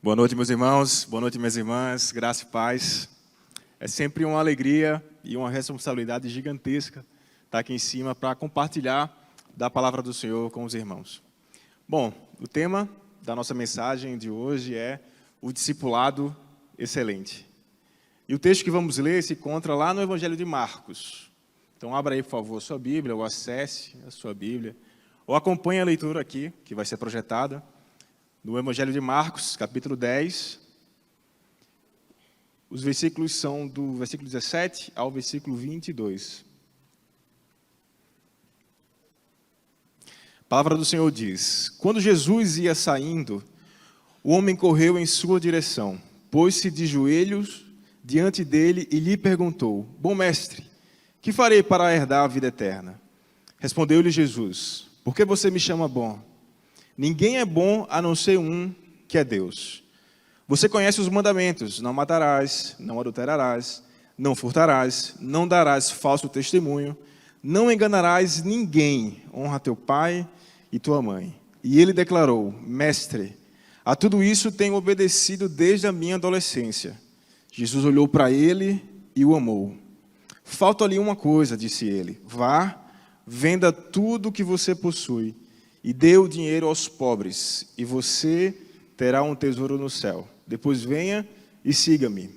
Boa noite, meus irmãos. Boa noite, minhas irmãs. Graça e paz. É sempre uma alegria e uma responsabilidade gigantesca estar aqui em cima para compartilhar da palavra do Senhor com os irmãos. Bom, o tema da nossa mensagem de hoje é o discipulado excelente. E o texto que vamos ler se encontra lá no Evangelho de Marcos. Então, abra aí, por favor, a sua Bíblia, ou acesse a sua Bíblia, ou acompanhe a leitura aqui, que vai ser projetada, no Evangelho de Marcos, capítulo 10. Os versículos são do versículo 17 ao versículo 22. A palavra do Senhor diz: Quando Jesus ia saindo, o homem correu em sua direção, pôs-se de joelhos diante dele e lhe perguntou: Bom mestre, que farei para herdar a vida eterna? Respondeu-lhe Jesus: Por que você me chama bom? Ninguém é bom a não ser um, que é Deus. Você conhece os mandamentos: não matarás, não adulterarás, não furtarás, não darás falso testemunho, não enganarás ninguém, honra teu pai e tua mãe. E ele declarou: Mestre, a tudo isso tenho obedecido desde a minha adolescência. Jesus olhou para ele e o amou. Falta-lhe uma coisa, disse ele: vá, venda tudo o que você possui e dê o dinheiro aos pobres, e você terá um tesouro no céu. Depois venha e siga-me.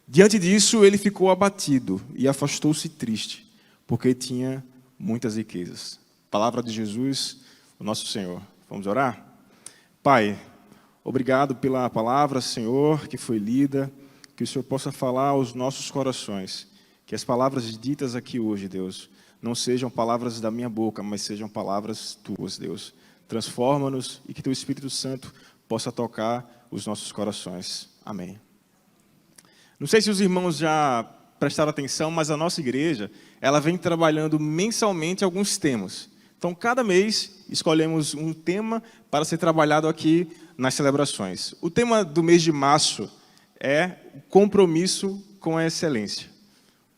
Diante disso, ele ficou abatido e afastou-se triste, porque tinha muitas riquezas. Palavra de Jesus, o nosso Senhor. Vamos orar? Pai, obrigado pela palavra, Senhor, que foi lida, que o Senhor possa falar aos nossos corações, que as palavras ditas aqui hoje, Deus, não sejam palavras da minha boca, mas sejam palavras tuas, Deus. Transforma-nos e que teu Espírito Santo possa tocar os nossos corações. Amém. Não sei se os irmãos já prestaram atenção, mas a nossa igreja, ela vem trabalhando mensalmente alguns temas. Então, cada mês, escolhemos um tema para ser trabalhado aqui nas celebrações. O tema do mês de março é o compromisso com a excelência.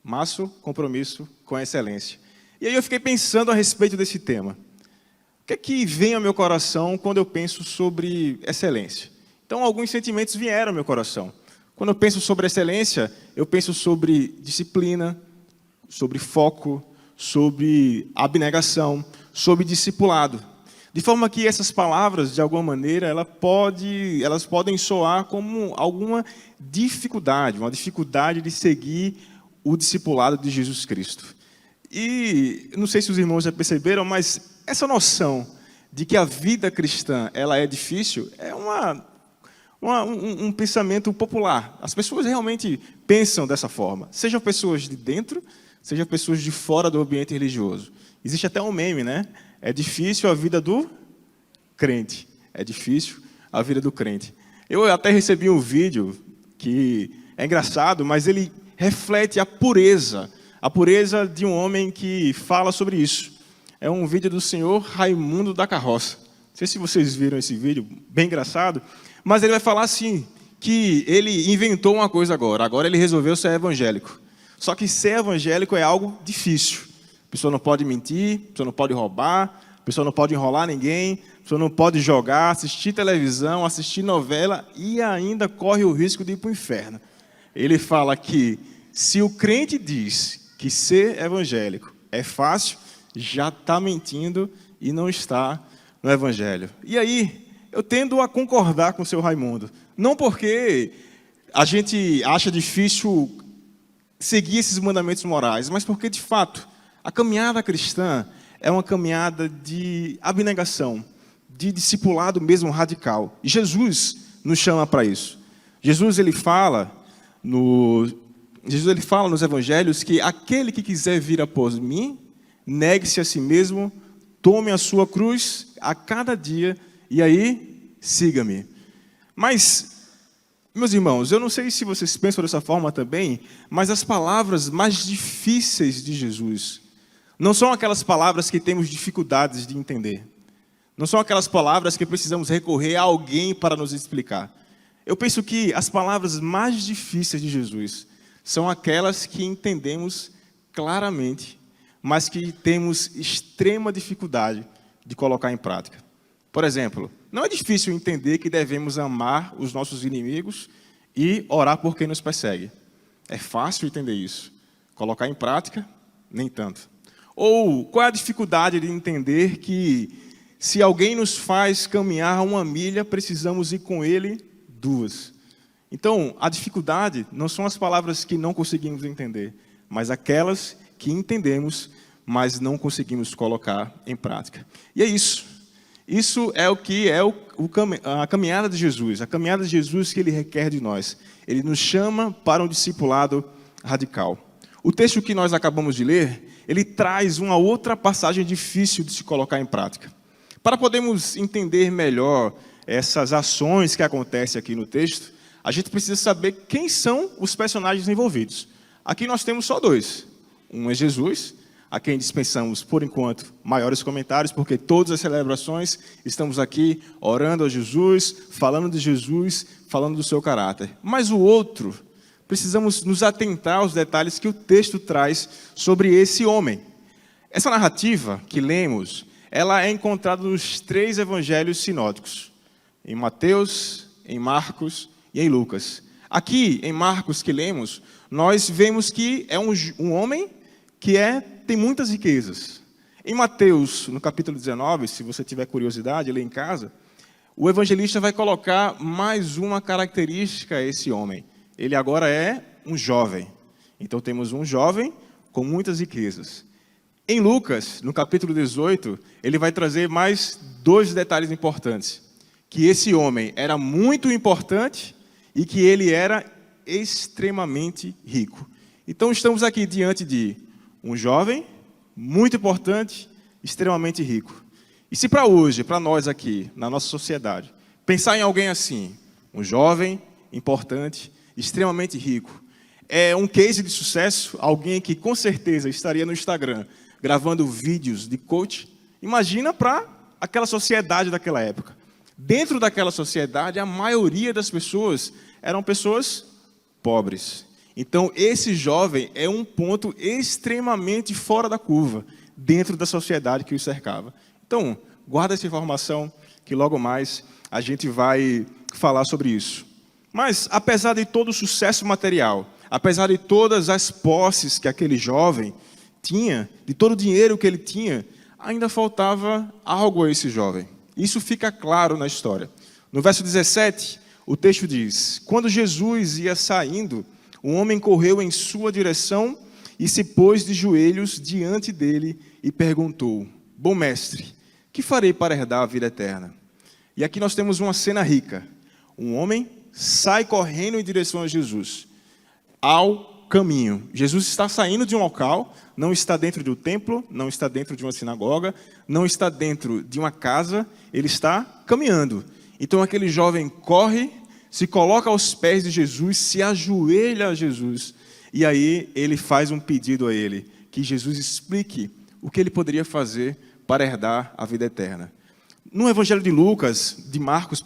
Março, compromisso com a excelência. E aí eu fiquei pensando a respeito desse tema. O que é que vem ao meu coração quando eu penso sobre excelência? Então, alguns sentimentos vieram ao meu coração. Quando eu penso sobre excelência, eu penso sobre disciplina, sobre foco, sobre abnegação, sobre discipulado. De forma que essas palavras, de alguma maneira, elas podem soar como alguma dificuldade, uma dificuldade de seguir o discipulado de Jesus Cristo. E não sei se os irmãos já perceberam, mas essa noção de que a vida cristã ela é difícil é um pensamento popular. As pessoas realmente pensam dessa forma. Sejam pessoas de dentro, sejam pessoas de fora do ambiente religioso. Existe até um meme, né? É difícil a vida do crente. É difícil a vida do crente. Eu até recebi um vídeo que é engraçado, mas ele reflete a pureza de um homem que fala sobre isso. É um vídeo do senhor Raimundo da Carroça. Não sei se vocês viram esse vídeo, bem engraçado, mas ele vai falar assim, que ele inventou uma coisa agora ele resolveu ser evangélico. Só que ser evangélico é algo difícil. A pessoa não pode mentir, a pessoa não pode roubar, a pessoa não pode enrolar ninguém, a pessoa não pode jogar, assistir televisão, assistir novela e ainda corre o risco de ir para o inferno. Ele fala que se o crente diz que ser evangélico é fácil, já está mentindo e não está no evangelho. E aí, eu tendo a concordar com o seu Raimundo. Não porque a gente acha difícil seguir esses mandamentos morais, mas porque, de fato, a caminhada cristã é uma caminhada de abnegação, de discipulado mesmo radical. E Jesus nos chama para isso. Jesus ele fala nos evangelhos que aquele que quiser vir após mim, negue-se a si mesmo, tome a sua cruz a cada dia e aí siga-me. Mas, meus irmãos, eu não sei se vocês pensam dessa forma também, mas as palavras mais difíceis de Jesus não são aquelas palavras que temos dificuldades de entender. Não são aquelas palavras que precisamos recorrer a alguém para nos explicar. Eu penso que as palavras mais difíceis de Jesus são aquelas que entendemos claramente, mas que temos extrema dificuldade de colocar em prática. Por exemplo, Não é difícil entender que devemos amar os nossos inimigos e orar por quem nos persegue. É fácil entender isso. Colocar em prática, nem tanto. Ou qual é a dificuldade de entender que se alguém nos faz caminhar 1 milha, precisamos ir com ele 2? Então, a dificuldade não são as palavras que não conseguimos entender, mas aquelas que entendemos, mas não conseguimos colocar em prática. E é isso. Isso é o que é a caminhada de Jesus, a caminhada de Jesus que Ele requer de nós. Ele nos chama para um discipulado radical. O texto que nós acabamos de ler, ele traz uma outra passagem difícil de se colocar em prática. Para podermos entender melhor essas ações que acontecem aqui no texto, a gente precisa saber quem são os personagens envolvidos. Aqui nós temos só 2. Um é Jesus, a quem dispensamos, por enquanto, maiores comentários, porque todas as celebrações estamos aqui orando a Jesus, falando de Jesus, falando do seu caráter. Mas o outro, precisamos nos atentar aos detalhes que o texto traz sobre esse homem. Essa narrativa que lemos, ela é encontrada nos 3 evangelhos sinóticos, em Mateus, em Marcos e em Lucas. Aqui, em Marcos, que lemos, nós vemos que é um homem que tem muitas riquezas. Em Mateus, no capítulo 19, se você tiver curiosidade, lê em casa, o evangelista vai colocar mais uma característica a esse homem. Ele agora é um jovem. Então temos um jovem com muitas riquezas. Em Lucas, no capítulo 18, ele vai trazer mais 2 detalhes importantes. Que esse homem era muito importante e que ele era extremamente rico. Então estamos aqui diante de um jovem, muito importante, extremamente rico. E se para hoje, para nós aqui, na nossa sociedade, pensar em alguém assim, um jovem, importante, extremamente rico, é um case de sucesso, alguém que com certeza estaria no Instagram gravando vídeos de coach, imagina para aquela sociedade daquela época. Dentro daquela sociedade, a maioria das pessoas eram pessoas pobres. Então, esse jovem é um ponto extremamente fora da curva, dentro da sociedade que o cercava. Então, guarda essa informação, que logo mais a gente vai falar sobre isso. Mas, apesar de todo o sucesso material, apesar de todas as posses que aquele jovem tinha, de todo o dinheiro que ele tinha, ainda faltava algo a esse jovem. Isso fica claro na história. No verso 17, o texto diz: quando Jesus ia saindo, um homem correu em sua direção e se pôs de joelhos diante dele e perguntou: bom mestre, que farei para herdar a vida eterna? E aqui nós temos uma cena rica. Um homem sai correndo em direção a Jesus, ao caminho. Jesus está saindo de um local, não está dentro do templo, não está dentro de uma sinagoga, não está dentro de uma casa, ele está caminhando. Então aquele jovem corre, se coloca aos pés de Jesus, se ajoelha a Jesus, e aí ele faz um pedido a ele, que Jesus explique o que ele poderia fazer para herdar a vida eterna. No Evangelho de Marcos,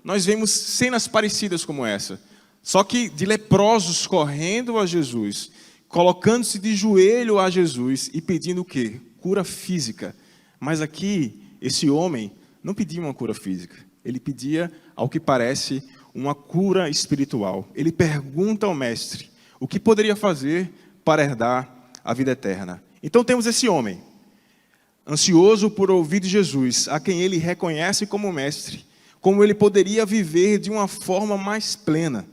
nós vemos cenas parecidas como essa, só que de leprosos correndo a Jesus, colocando-se de joelho a Jesus e pedindo o quê? Cura física. Mas aqui, esse homem não pedia uma cura física, ele pedia, ao que parece, uma cura espiritual. Ele pergunta ao mestre o que poderia fazer para herdar a vida eterna. Então temos esse homem, ansioso por ouvir de Jesus, a quem ele reconhece como mestre, como ele poderia viver de uma forma mais plena,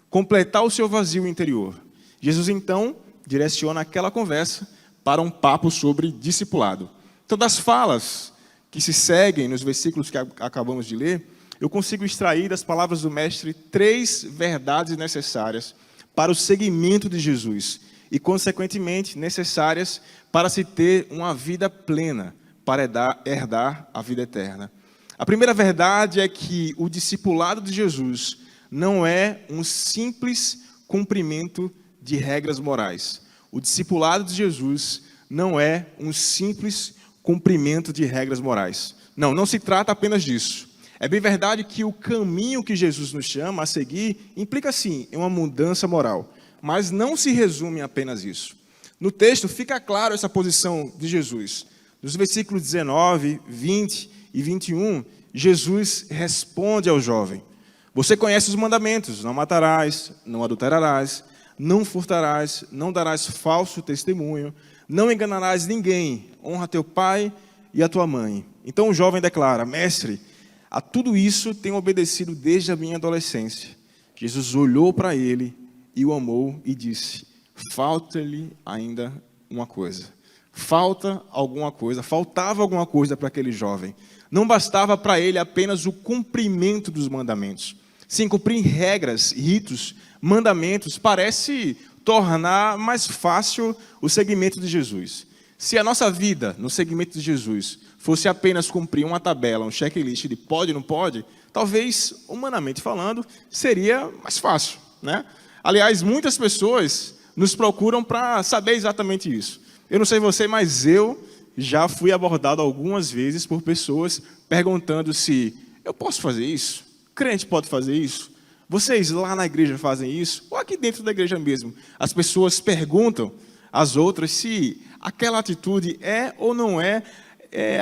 completar o seu vazio interior. Jesus então direciona aquela conversa para um papo sobre discipulado. Então, das falas que se seguem nos versículos que acabamos de ler, eu consigo extrair das palavras do mestre 3 verdades necessárias para o seguimento de Jesus e, consequentemente, necessárias para se ter uma vida plena, para herdar a vida eterna. A primeira verdade é que o discipulado de Jesus não é um simples cumprimento de regras morais. O discipulado de Jesus não é um simples cumprimento de regras morais. Não se trata apenas disso. É bem verdade que o caminho que Jesus nos chama a seguir implica, sim, em uma mudança moral. Mas não se resume a apenas isso. No texto fica claro essa posição de Jesus. Nos versículos 19, 20 e 21, Jesus responde ao jovem: você conhece os mandamentos: não matarás, não adulterarás, não furtarás, não darás falso testemunho, não enganarás ninguém, honra teu pai e a tua mãe. Então o jovem declara: mestre, a tudo isso tenho obedecido desde a minha adolescência. Jesus olhou para ele e o amou e disse: falta-lhe ainda uma coisa. Faltava alguma coisa para aquele jovem. Não bastava para ele apenas o cumprimento dos mandamentos. Sim, cumprir regras, ritos, mandamentos parece tornar mais fácil o seguimento de Jesus. Se a nossa vida no seguimento de Jesus fosse apenas cumprir uma tabela, um checklist de pode e não pode, talvez, humanamente falando, seria mais fácil, né? Aliás, muitas pessoas nos procuram para saber exatamente isso. Eu não sei você, mas eu já fui abordado algumas vezes por pessoas perguntando se eu posso fazer isso? Crente pode fazer isso? Vocês lá na igreja fazem isso? Ou aqui dentro da igreja mesmo? As pessoas perguntam às outras se aquela atitude é ou não é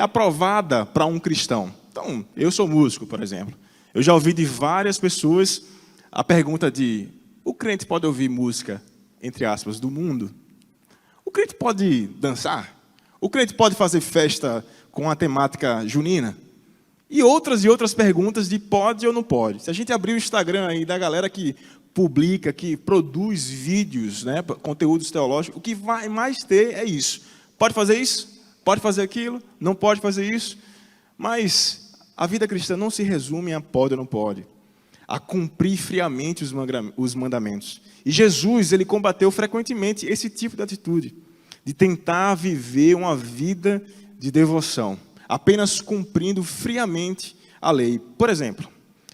aprovada para um cristão. Então, eu sou músico, por exemplo. Eu já ouvi de várias pessoas a pergunta de: o crente pode ouvir música, entre aspas, do mundo? O crente pode dançar? O crente pode fazer festa com a temática junina? E outras perguntas de pode ou não pode. Se a gente abrir o Instagram aí da galera que publica, que produz vídeos, né, conteúdos teológicos, o que vai mais ter é isso. Pode fazer isso? Pode fazer aquilo? Não pode fazer isso? Mas a vida cristã não se resume a pode ou não pode, a cumprir friamente os mandamentos. E Jesus, ele combateu frequentemente esse tipo de atitude, de tentar viver uma vida de devoção, apenas cumprindo friamente a lei. Por exemplo,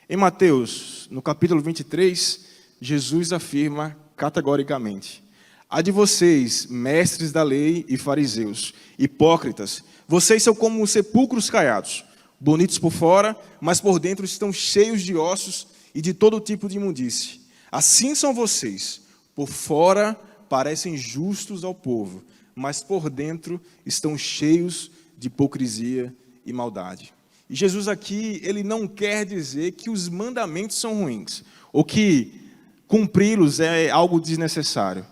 em Mateus, no capítulo 23, Jesus afirma categoricamente: ai de vocês, mestres da lei e fariseus, hipócritas, vocês são como sepulcros caiados, bonitos por fora, mas por dentro estão cheios de ossos e de todo tipo de imundície. Assim são vocês, por fora parecem justos ao povo, mas por dentro estão cheios de hipocrisia e maldade. E Jesus aqui, ele não quer dizer que os mandamentos são ruins, ou que cumpri-los é algo desnecessário.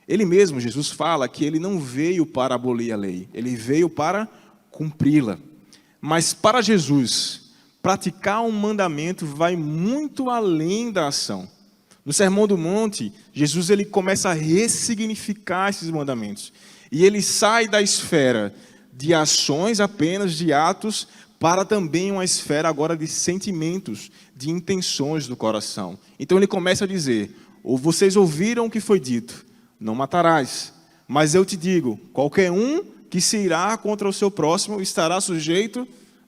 Ele mesmo, Jesus, fala que ele não veio para abolir a lei, ele veio para cumpri-la. Mas para Jesus, praticar um mandamento vai muito além da ação. No Sermão do Monte, Jesus ele começa a ressignificar esses mandamentos. E ele sai da esfera de ações apenas, de atos, para também uma esfera agora de sentimentos, de intenções do coração. Então ele começa a dizer: ou vocês ouviram o que foi dito, não matarás. Mas eu te digo, qualquer um que se irá contra o seu próximo estará sujeito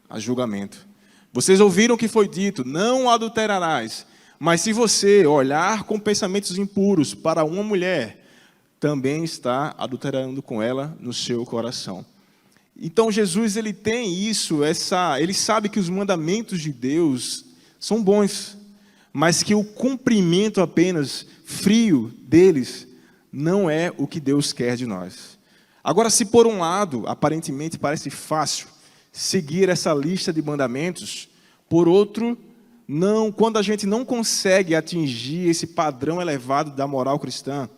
a julgamento. Vocês ouviram o que foi dito, não adulterarás. Mas se você olhar com pensamentos impuros para uma mulher, também está adulterando com ela no seu coração. Então Jesus ele tem isso, ele sabe que os mandamentos de Deus são bons, mas que o cumprimento apenas frio deles não é o que Deus quer de nós. Agora, se por um lado, aparentemente parece fácil seguir essa lista de mandamentos, por outro, não, quando a gente não consegue atingir esse padrão elevado da moral cristã,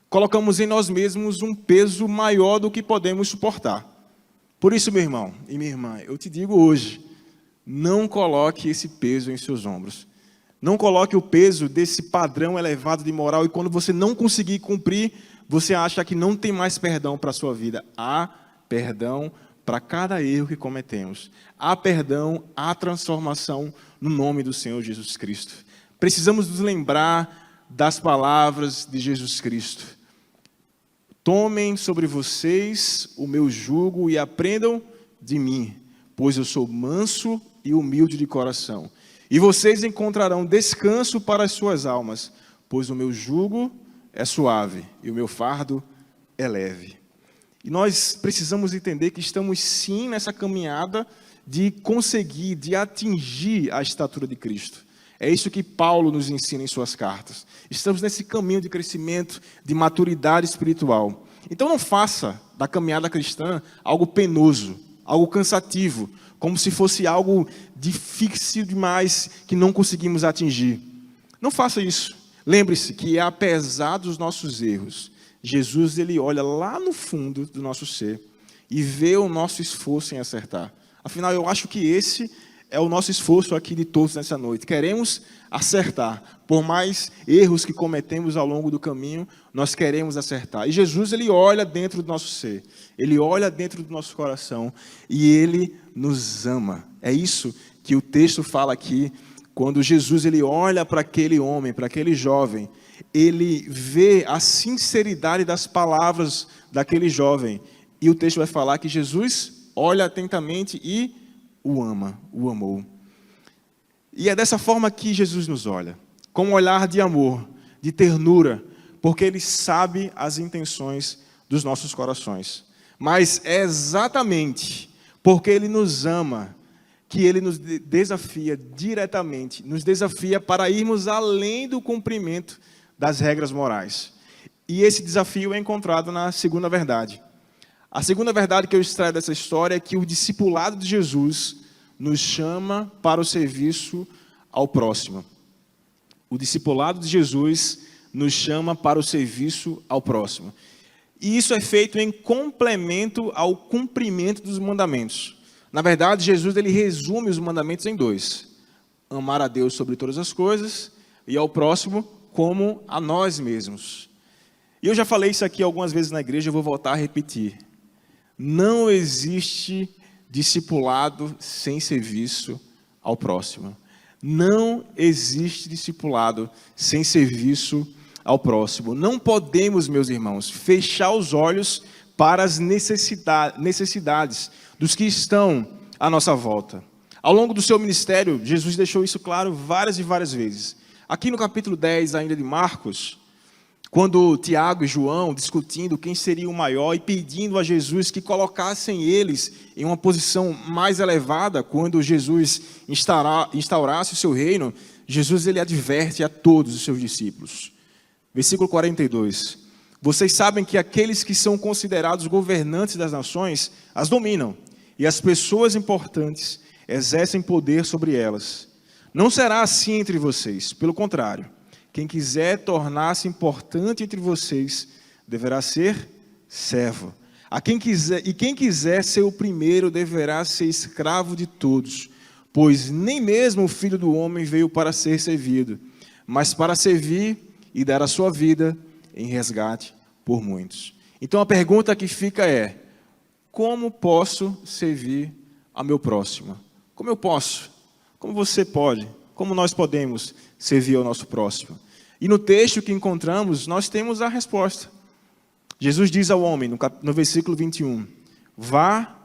colocamos em nós mesmos um peso maior do que podemos suportar. Por isso, meu irmão e minha irmã, eu te digo hoje, não coloque esse peso em seus ombros. Não coloque o peso desse padrão elevado de moral e quando você não conseguir cumprir, você acha que não tem mais perdão para a sua vida. Há perdão para cada erro que cometemos. Há perdão, há transformação no nome do Senhor Jesus Cristo. Precisamos nos lembrar das palavras de Jesus Cristo. Tomem sobre vocês o meu jugo e aprendam de mim, pois eu sou manso e humilde de coração. E vocês encontrarão descanso para as suas almas, pois o meu jugo é suave e o meu fardo é leve. E nós precisamos entender que estamos sim nessa caminhada de conseguir, de atingir a estatura de Cristo. É isso que Paulo nos ensina em suas cartas. Estamos nesse caminho de crescimento, de maturidade espiritual. Então não faça da caminhada cristã algo penoso, algo cansativo, como se fosse algo difícil demais que não conseguimos atingir. Não faça isso. Lembre-se que, apesar dos nossos erros, Jesus ele olha lá no fundo do nosso ser e vê o nosso esforço em acertar. Afinal, eu acho que esse é o nosso esforço aqui de todos nessa noite. Queremos acertar. Por mais erros que cometemos ao longo do caminho, nós queremos acertar. E Jesus ele olha dentro do nosso ser. Ele olha dentro do nosso coração e ele nos ama. É isso que o texto fala aqui. Quando Jesus ele olha para aquele homem, para aquele jovem, ele vê a sinceridade das palavras daquele jovem. E o texto vai falar que Jesus olha atentamente e o ama, o amou. E é dessa forma que Jesus nos olha, com um olhar de amor, de ternura, porque Ele sabe as intenções dos nossos corações. Mas é exatamente porque Ele nos ama, que Ele nos desafia diretamente, nos desafia para irmos além do cumprimento das regras morais. E esse desafio é encontrado na segunda verdade. A segunda verdade que eu extraio dessa história é que o discipulado de Jesus nos chama para o serviço ao próximo. O discipulado de Jesus nos chama para o serviço ao próximo. E isso é feito em complemento ao cumprimento dos mandamentos. Na verdade, Jesus ele resume os mandamentos em dois: amar a Deus sobre todas as coisas e ao próximo como a nós mesmos. E eu já falei isso aqui algumas vezes na igreja, eu vou voltar a repetir. Não existe discipulado sem serviço ao próximo. Não existe discipulado sem serviço ao próximo. Não podemos, meus irmãos, fechar os olhos para as necessidades dos que estão à nossa volta. Ao longo do seu ministério, Jesus deixou isso claro várias e várias vezes. Aqui no capítulo 10 ainda de Marcos, quando Tiago e João discutindo quem seria o maior e pedindo a Jesus que colocassem eles em uma posição mais elevada, quando Jesus instaurasse o seu reino, Jesus ele adverte a todos os seus discípulos. Versículo 42. Vocês sabem que aqueles que são considerados governantes das nações as dominam, e as pessoas importantes exercem poder sobre elas. Não será assim entre vocês, pelo contrário. Quem quiser tornar-se importante entre vocês, deverá ser servo. Quem quiser ser o primeiro, deverá ser escravo de todos. Pois nem mesmo o Filho do Homem veio para ser servido, mas para servir e dar a sua vida em resgate por muitos. Então a pergunta que fica é: como posso servir ao meu próximo? Como eu posso? Como você pode? Como nós podemos servir ao nosso próximo? E no texto que encontramos, nós temos a resposta. Jesus diz ao homem, no versículo 21, vá,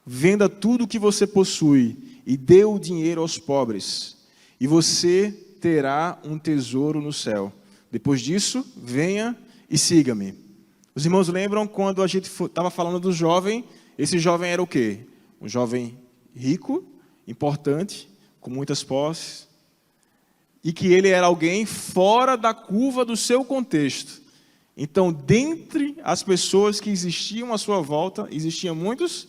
venda tudo o que você possui e dê o dinheiro aos pobres, e você terá um tesouro no céu. Depois disso, venha e siga-me. Os irmãos lembram quando a gente estava falando do jovem? Esse jovem era o quê? Um jovem rico, importante, com muitas posses, e que ele era alguém fora da curva do seu contexto. Então, dentre as pessoas que existiam à sua volta, existiam muitos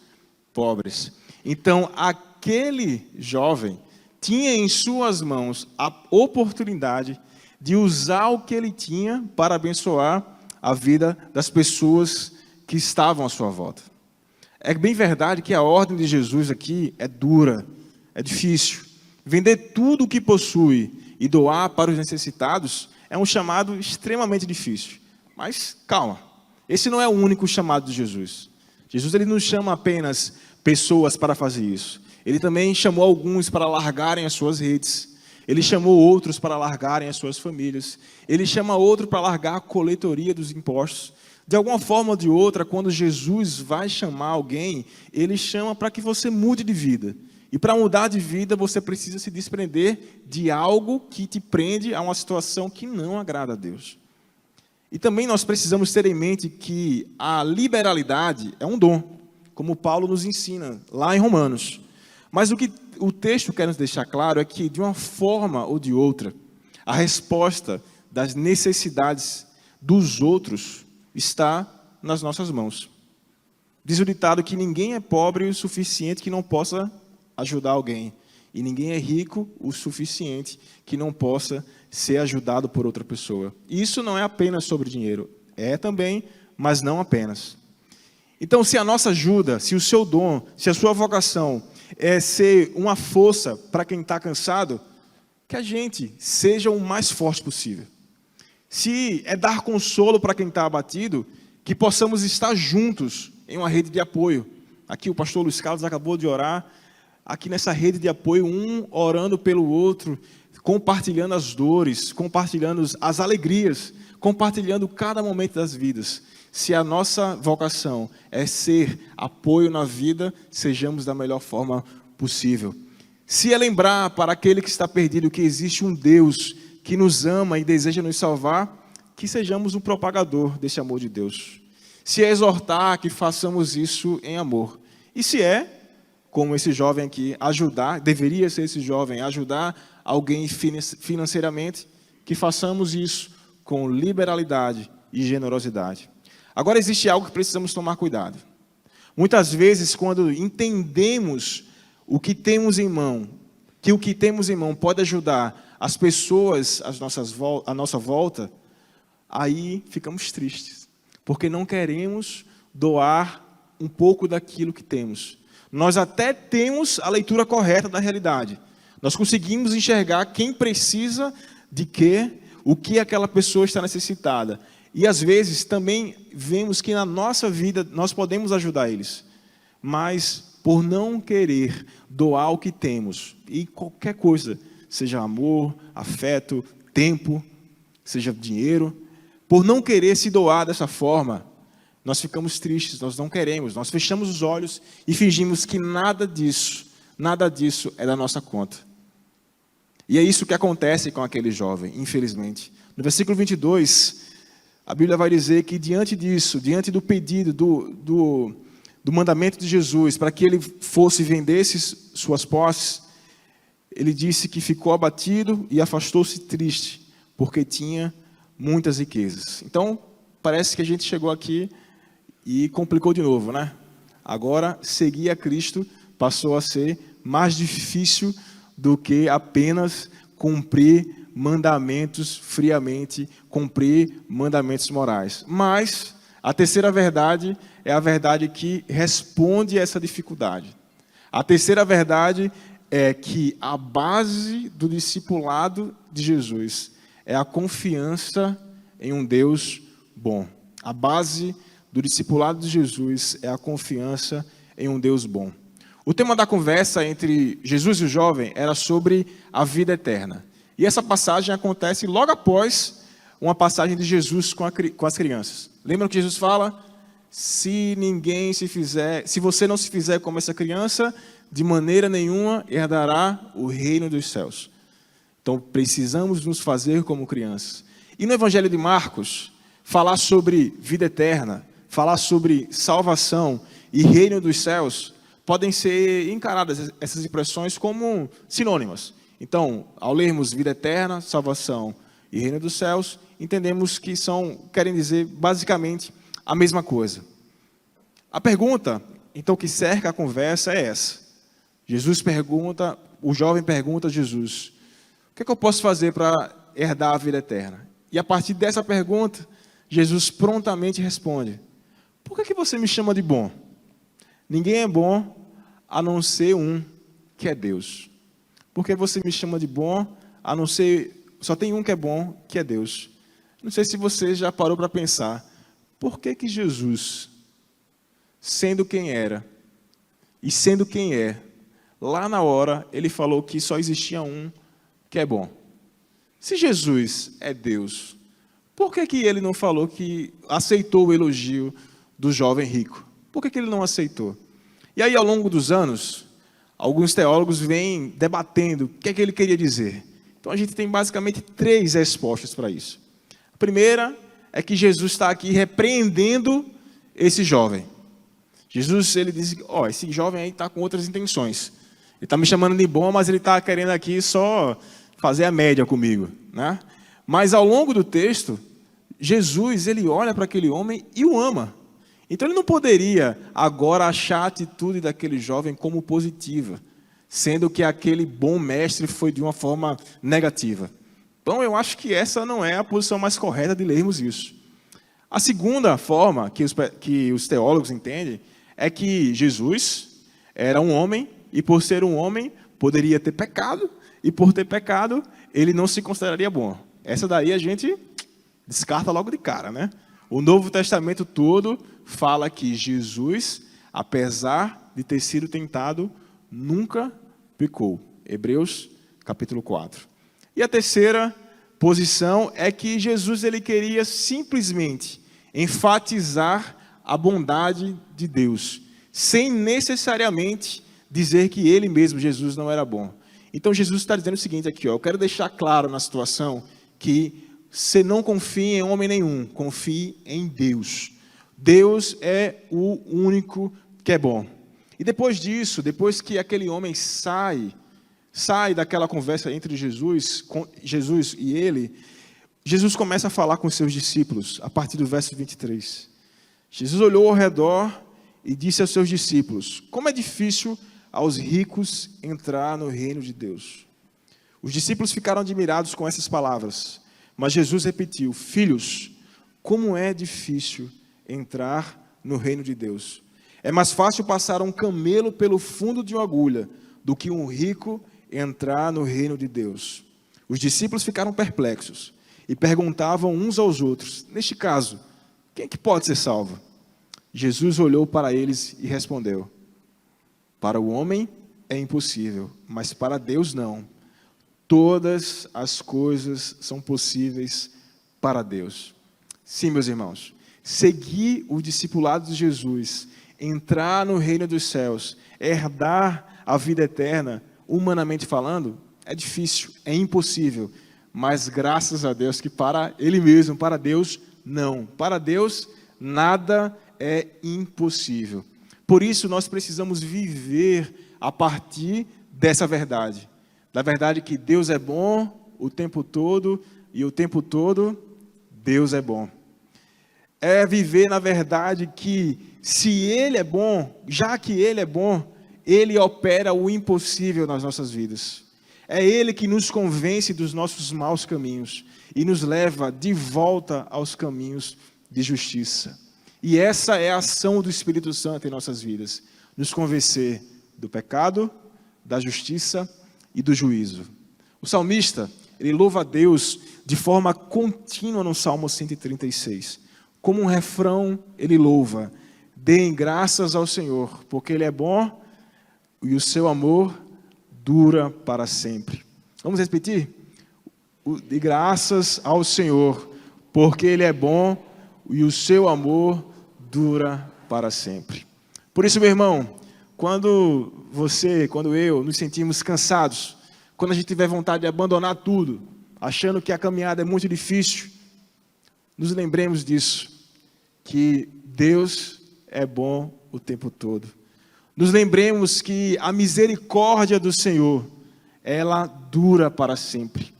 pobres. Então, aquele jovem tinha em suas mãos a oportunidade de usar o que ele tinha para abençoar a vida das pessoas que estavam à sua volta. É bem verdade que a ordem de Jesus aqui é dura, é difícil. Vender tudo o que possui e doar para os necessitados é um chamado extremamente difícil. Mas calma, esse não é o único chamado de Jesus. Jesus ele não chama apenas pessoas para fazer isso. Ele também chamou alguns para largarem as suas redes. Ele chamou outros para largarem as suas famílias. Ele chama outro para largar a coletoria dos impostos. De alguma forma ou de outra, quando Jesus vai chamar alguém, ele chama para que você mude de vida. E para mudar de vida, você precisa se desprender de algo que te prende a uma situação que não agrada a Deus. E também nós precisamos ter em mente que a liberalidade é um dom, como Paulo nos ensina lá em Romanos. Mas o que o texto quer nos deixar claro é que, de uma forma ou de outra, a resposta das necessidades dos outros está nas nossas mãos. Diz o ditado que ninguém é pobre o suficiente que não possa ajudar alguém. E ninguém é rico o suficiente que não possa ser ajudado por outra pessoa. E isso não é apenas sobre dinheiro. É também, mas não apenas. Então, se a nossa ajuda, se o seu dom, se a sua vocação é ser uma força para quem está cansado, que a gente seja o mais forte possível. Se é dar consolo para quem está abatido, que possamos estar juntos em uma rede de apoio. Aqui o pastor Luiz Carlos acabou de orar, aqui nessa rede de apoio, um orando pelo outro, compartilhando as dores, compartilhando as alegrias, compartilhando cada momento das vidas. Se a nossa vocação é ser apoio na vida, sejamos da melhor forma possível. Se é lembrar para aquele que está perdido que existe um Deus que nos ama e deseja nos salvar, que sejamos um propagador desse amor de Deus. Se é exortar, que façamos isso em amor. E se é, como esse jovem aqui, ajudar, deveria ser esse jovem, ajudar alguém financeiramente, que façamos isso com liberalidade e generosidade. Agora existe algo que precisamos tomar cuidado. Muitas vezes, quando entendemos o que temos em mão, que o que temos em mão pode ajudar as pessoas à nossa volta, aí ficamos tristes, porque não queremos doar um pouco daquilo que temos. Nós até temos a leitura correta da realidade. Nós conseguimos enxergar quem precisa de quê, o que aquela pessoa está necessitada. E às vezes também vemos que na nossa vida nós podemos ajudar eles. Mas por não querer doar o que temos, e qualquer coisa, seja amor, afeto, tempo, seja dinheiro, por não querer se doar dessa forma, nós ficamos tristes, nós não queremos, nós fechamos os olhos e fingimos que nada disso é da nossa conta. E é isso que acontece com aquele jovem, infelizmente. No versículo 22, a Bíblia vai dizer que diante disso, diante do pedido, do mandamento de Jesus, para que ele fosse e vendesse suas posses, ele disse que ficou abatido e afastou-se triste, porque tinha muitas riquezas. Então, parece que a gente chegou aqui e complicou de novo, né? Agora, seguir a Cristo passou a ser mais difícil do que apenas cumprir mandamentos friamente, cumprir mandamentos morais. Mas a terceira verdade é a verdade que responde a essa dificuldade. A terceira verdade é que a base do discipulado de Jesus é a confiança em um Deus bom. A base do discipulado de Jesus é a confiança em um Deus bom. O tema da conversa entre Jesus e o jovem era sobre a vida eterna. E essa passagem acontece logo após uma passagem de Jesus com as crianças. Lembram que Jesus fala? Se você não se fizer como essa criança, de maneira nenhuma herdará o reino dos céus. Então precisamos nos fazer como crianças. E no Evangelho de Marcos, falar sobre vida eterna, falar sobre salvação e reino dos céus, podem ser encaradas essas expressões como sinônimas. Então, ao lermos vida eterna, salvação e reino dos céus, entendemos que querem dizer basicamente a mesma coisa. A pergunta, então, que cerca a conversa é essa. O jovem pergunta a Jesus, o que é que eu posso fazer para herdar a vida eterna? E a partir dessa pergunta, Jesus prontamente responde, por que você me chama de bom? Ninguém é bom a não ser um, que é Deus. Por que você me chama de bom a não ser... Só tem um que é bom, que é Deus. Não sei se você já parou para pensar, por que Jesus, sendo quem era e sendo quem é, lá na hora ele falou que só existia um que é bom? Se Jesus é Deus, por que ele não falou que aceitou o elogio do jovem rico? Por que ele não aceitou? E aí, ao longo dos anos, alguns teólogos vêm debatendo o que é que ele queria dizer. Então, a gente tem basicamente 3 respostas para isso. A primeira é que Jesus está aqui repreendendo esse jovem. Jesus, ele diz, esse jovem aí está com outras intenções. Ele está me chamando de bom, mas ele está querendo aqui só fazer a média comigo, né? Mas, ao longo do texto, Jesus, ele olha para aquele homem e o ama. Então ele não poderia agora achar a atitude daquele jovem como positiva, sendo que aquele bom mestre foi de uma forma negativa. Então eu acho que essa não é a posição mais correta de lermos isso. A segunda forma que os teólogos entendem é que Jesus era um homem e por ser um homem poderia ter pecado e por ter pecado ele não se consideraria bom. Essa daí a gente descarta logo de cara, né? O Novo Testamento todo fala que Jesus, apesar de ter sido tentado, nunca pecou. Hebreus capítulo 4. E a terceira posição é que Jesus ele queria simplesmente enfatizar a bondade de Deus, sem necessariamente dizer que ele mesmo, Jesus, não era bom. Então Jesus está dizendo o seguinte aqui, eu quero deixar claro na situação que você não confie em homem nenhum, confie em Deus. Deus é o único que é bom. E depois disso, depois que aquele homem sai daquela conversa entre Jesus e ele, Jesus começa a falar com os seus discípulos, a partir do verso 23. Jesus olhou ao redor e disse aos seus discípulos, como é difícil aos ricos entrar no reino de Deus. Os discípulos ficaram admirados com essas palavras, mas Jesus repetiu, filhos, como é difícil entrar no reino de Deus. É mais fácil passar um camelo pelo fundo de uma agulha do que um rico entrar no reino de Deus. Os discípulos ficaram perplexos e perguntavam uns aos outros, neste caso, quem é que pode ser salvo? Jesus olhou para eles e respondeu, para o homem é impossível, mas para Deus não. Todas as coisas são possíveis para Deus. Sim, meus irmãos, seguir o discipulado de Jesus, entrar no reino dos céus, herdar a vida eterna, humanamente falando, é difícil, é impossível, mas graças a Deus que para Ele mesmo, para Deus, não. Para Deus, nada é impossível. Por isso, nós precisamos viver a partir dessa verdade. Da verdade que Deus é bom o tempo todo, e o tempo todo Deus é bom. É viver na verdade que, se Ele é bom, já que Ele é bom, Ele opera o impossível nas nossas vidas. É Ele que nos convence dos nossos maus caminhos e nos leva de volta aos caminhos de justiça. E essa é a ação do Espírito Santo em nossas vidas, nos convencer do pecado, da justiça e do juízo. O salmista, ele louva a Deus de forma contínua no Salmo 136. Como um refrão, ele louva, deem graças ao Senhor, porque Ele é bom e o seu amor dura para sempre. Vamos repetir? De graças ao Senhor, porque Ele é bom e o seu amor dura para sempre. Por isso, meu irmão, quando eu nos sentimos cansados, quando a gente tiver vontade de abandonar tudo, achando que a caminhada é muito difícil, nos lembremos disso, que Deus é bom o tempo todo. Nos lembremos que a misericórdia do Senhor, ela dura para sempre.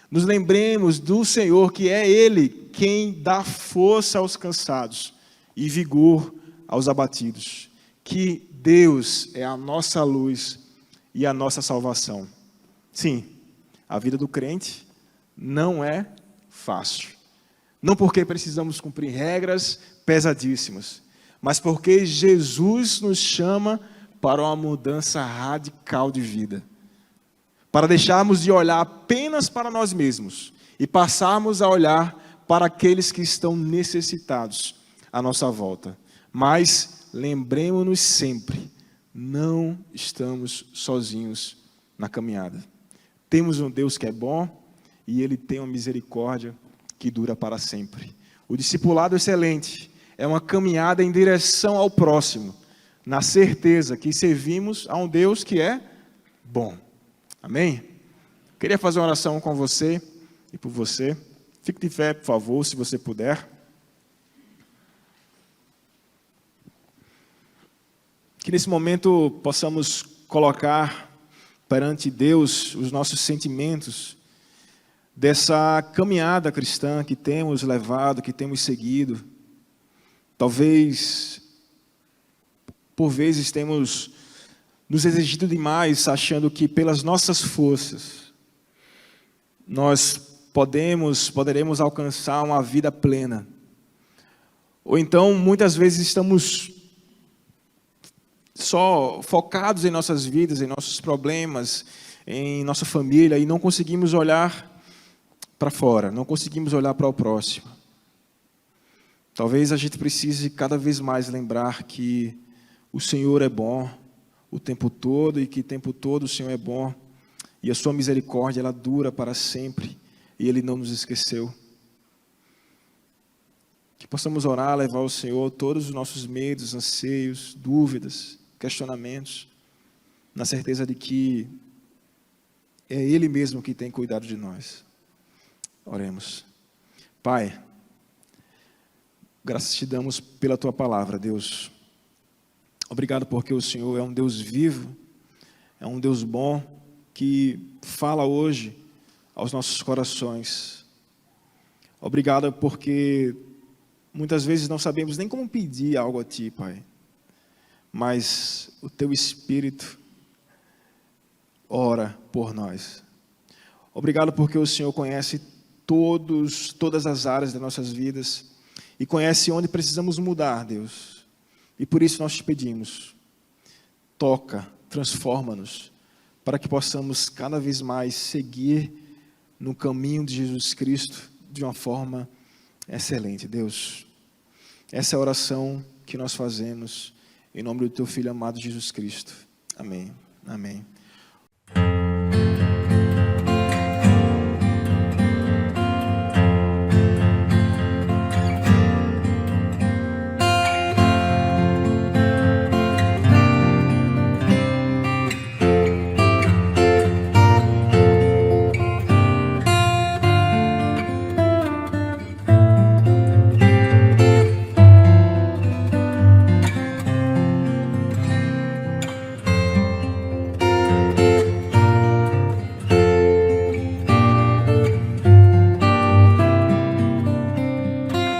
Nos lembremos do Senhor, que é Ele quem dá força aos cansados e vigor aos abatidos. Que Deus é a nossa luz e a nossa salvação. Sim, a vida do crente não é fácil. Não porque precisamos cumprir regras pesadíssimas, mas porque Jesus nos chama para uma mudança radical de vida. Para deixarmos de olhar apenas para nós mesmos e passarmos a olhar para aqueles que estão necessitados à nossa volta. Mas lembremos-nos sempre, não estamos sozinhos na caminhada. Temos um Deus que é bom e Ele tem uma misericórdia que dura para sempre. O discipulado excelente é uma caminhada em direção ao próximo, na certeza que servimos a um Deus que é bom. Amém? Queria fazer uma oração com você e por você. Fique de pé, por favor, se você puder. Que nesse momento possamos colocar perante Deus os nossos sentimentos dessa caminhada cristã que temos levado, que temos seguido. Talvez por vezes temos nos exigido demais, achando que pelas nossas forças nós poderemos alcançar uma vida plena. Ou então, muitas vezes estamos só focados em nossas vidas, em nossos problemas, em nossa família, e não conseguimos olhar para fora, não conseguimos olhar para o próximo. Talvez a gente precise cada vez mais lembrar que o Senhor é bom o tempo todo, e que o tempo todo o Senhor é bom, e a sua misericórdia ela dura para sempre, e Ele não nos esqueceu. Que possamos orar, levar ao Senhor todos os nossos medos, anseios, dúvidas, questionamentos, na certeza de que é Ele mesmo que tem cuidado de nós. Oremos. Pai, graças te damos pela Tua palavra, Deus. Obrigado porque o Senhor é um Deus vivo, é um Deus bom, que fala hoje aos nossos corações. Obrigado porque muitas vezes não sabemos nem como pedir algo a Ti, Pai. Mas o Teu Espírito ora por nós. Obrigado porque o Senhor conhece todas as áreas das nossas vidas e conhece onde precisamos mudar, Deus. E por isso nós te pedimos, toca, transforma-nos, para que possamos cada vez mais seguir no caminho de Jesus Cristo de uma forma excelente, Deus. Essa é a oração que nós fazemos em nome do Teu Filho amado Jesus Cristo. Amém. Amém.